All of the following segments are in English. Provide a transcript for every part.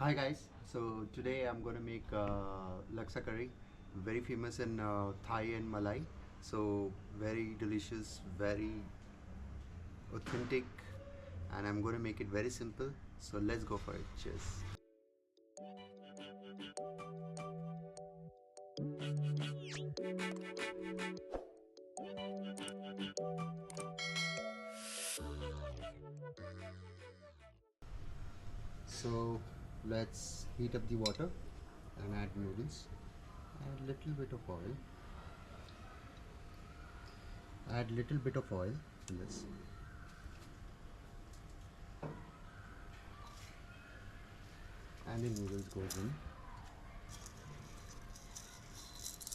Hi guys, so today I'm gonna make Laksa curry, very famous in Thai and Malay. So very delicious, very authentic, and I'm gonna make it very simple. So let's go for it. Cheers. So let's heat up the water and add noodles. Add little bit of oil. Add little bit of oil in this. And the noodles goes in.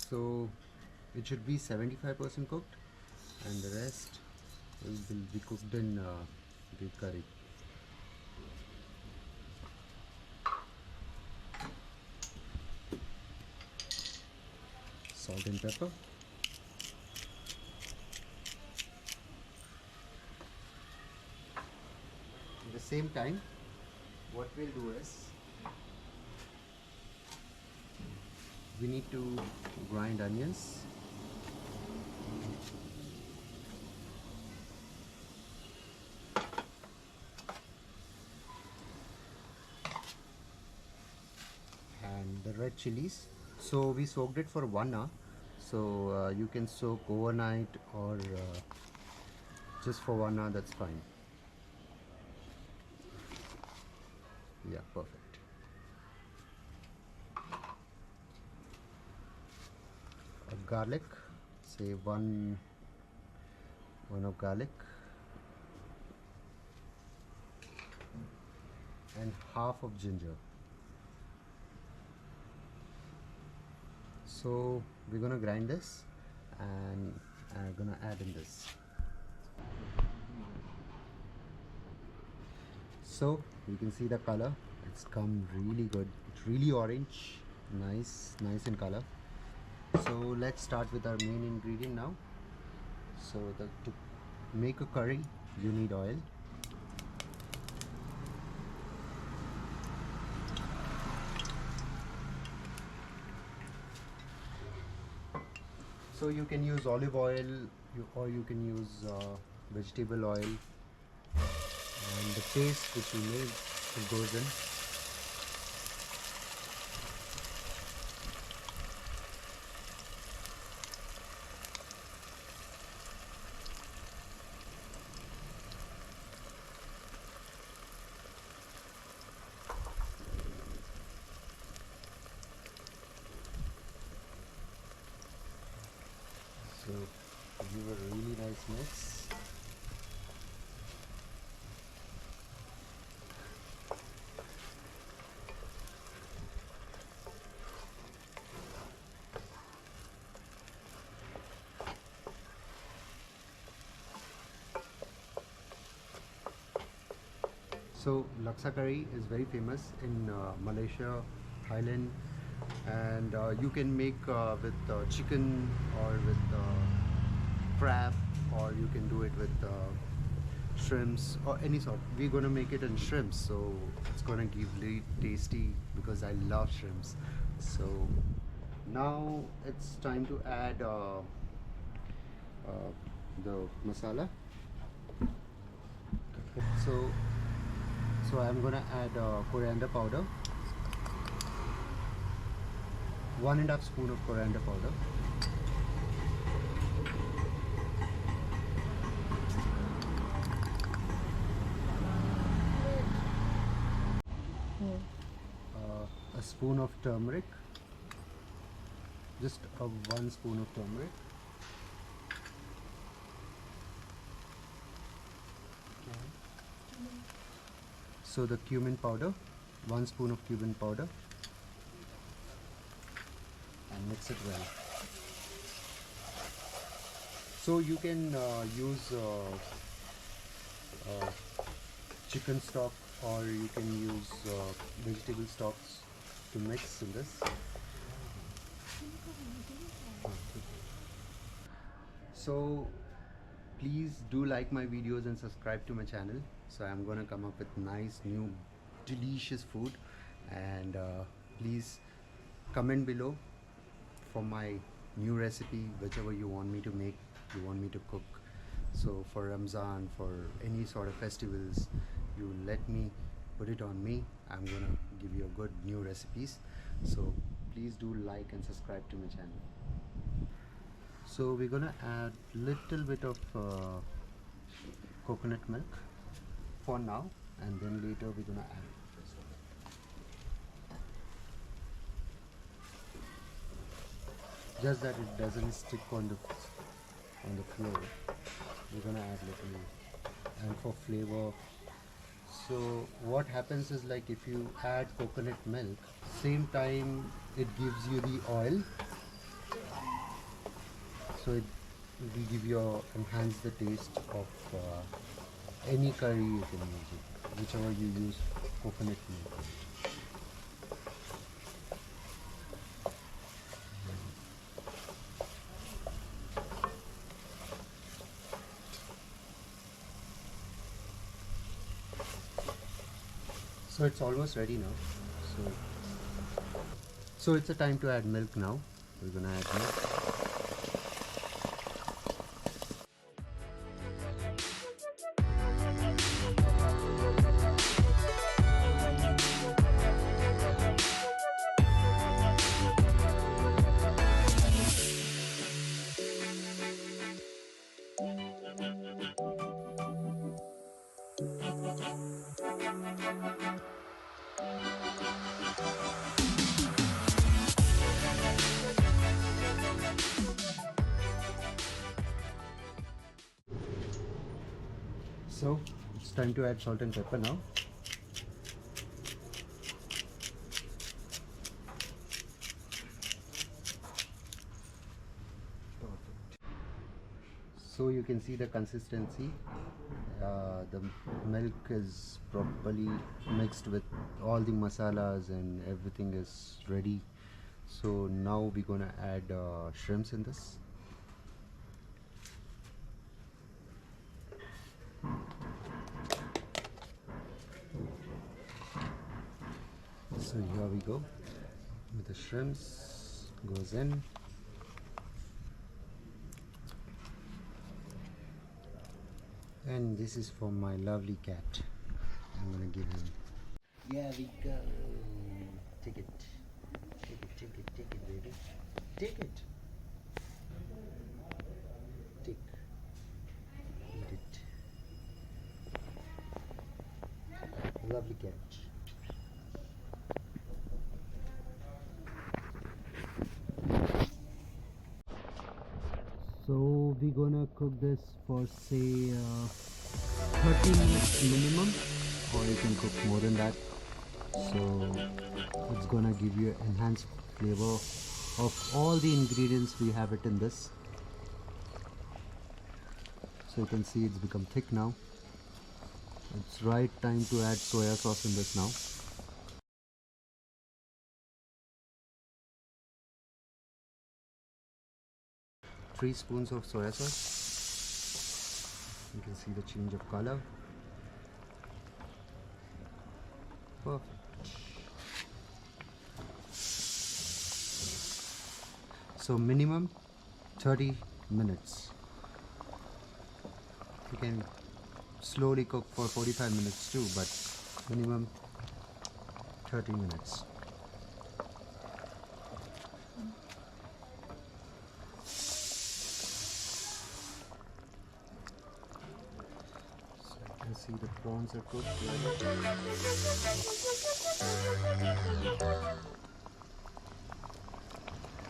So it should be 75% cooked, and the rest will be cooked in the curry. Salt and pepper. At the same time, what we'll do is we need to grind onions. And the red chilies. So we soaked it for 1 hour. So you can soak overnight or just for 1 hour, that's fine. Yeah, perfect. Garlic, say one of garlic and half of ginger. So we're gonna grind this and I'm gonna add in this. So you can see the color, it's come really good. It's really orange, nice in color. So let's start with our main ingredient now. So to make a curry, you need oil. So you can use olive oil or you can use vegetable oil, and the paste which we made, it goes in. So give a really nice mix. So Laksa curry is very famous in Malaysia, Thailand, and you can make with chicken or with crab, or you can do it with shrimps or any sort. We're gonna make it in shrimps, so it's gonna give really tasty because I love shrimps. So now it's time to add the masala. So I'm gonna add coriander powder, 1.5 spoon of coriander powder. A spoon of turmeric, just 1 spoon of turmeric. So the cumin powder, 1 spoon of cumin powder, and mix it well. So you can use chicken stock, or you can use vegetable stocks to mix in this. So please do like my videos and subscribe to my channel. So I'm gonna come up with nice new delicious food, And please comment below for my new recipe, whichever you want me to make, you want me to cook. So for Ramzan, for any sort of festivals, you let me put it on me. I'm gonna give you a good new recipes. So please do like and subscribe to my channel. So we're gonna add little bit of coconut milk for now, and then later we're gonna add just that it doesn't stick on the floor. We're gonna add little more, and for flavor. So what happens is, like, if you add coconut milk, same time it gives you the oil, so it will give you enhance the taste of any curry you can use it, whichever you use coconut milk. So it's almost ready now. So it's a time to add milk now. We're gonna add milk. So it's time to add salt and pepper now. So you can see the consistency. The milk is properly mixed with all the masalas and everything is ready. So now we're gonna add shrimps in this. So here we go with the shrimps, goes in. And this is for my lovely cat. I'm gonna give him. Here we go. Take it. Take it, take it, take it, baby. Take it. Take. Eat it. Lovely cat. So we're gonna cook this for say 30 minutes minimum, or you can cook more than that. So it's gonna give you enhanced flavor of all the ingredients we have it in this. So you can see it's become thick now. It's right time to add soya sauce in this now. 3 spoons of soya sauce. You can see the change of color. Perfect. So minimum 30 minutes. You can slowly cook for 45 minutes too, but minimum 30 minutes. See, the prawns are cooked.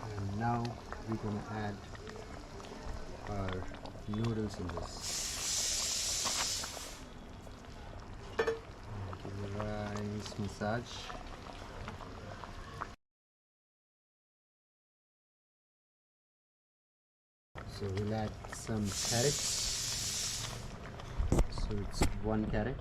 And now we're going to add our noodles in this. Give it a nice massage. So we'll add some carrots. So it's 1 carrot.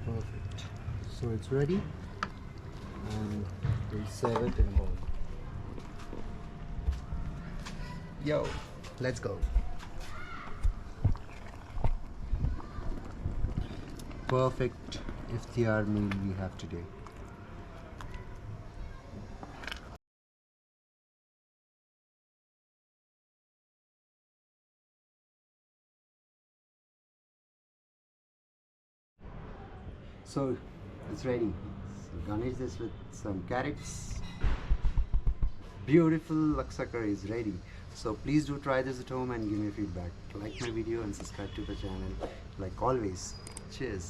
Perfect. So it's ready, and we'll serve it in a bowl. Yo, let's go. Perfect iftar meal we have today. So it's ready. So garnish this with some carrots. Beautiful laksa curry is ready. So please do try this at home and give me feedback. Like my video and subscribe to the channel like always. Cheers.